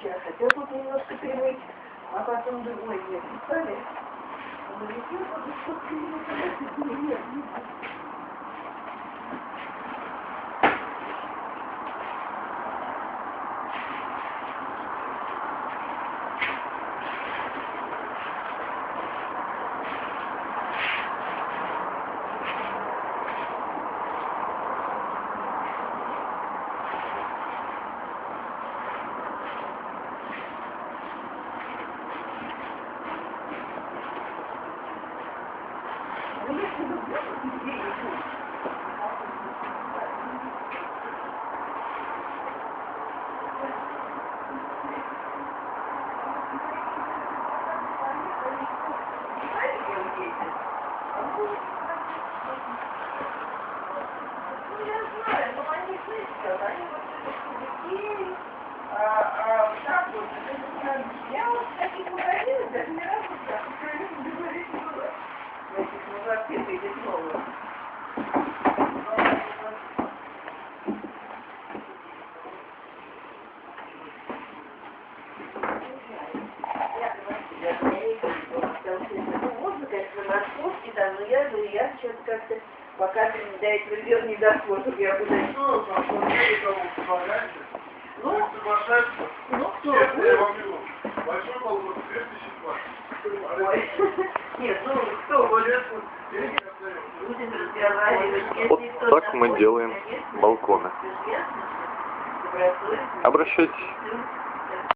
Я хотел тут немножко перемыть, а потом думаю, нет, писали. Он летел, что нет. Я вот в таких магазинах даже ни разу не говорить не была. В этих магазинах этих новых. Можно, конечно, морковки там, но я говорю, я сейчас как-то пока до этого дела не дошло, чтобы я буду... Ну, кто? Я вам беру. Большой балкон, 2020. Нет, ну, кто будет? Будем разговаривать. Вот так мы делаем балконы. Обращайтесь.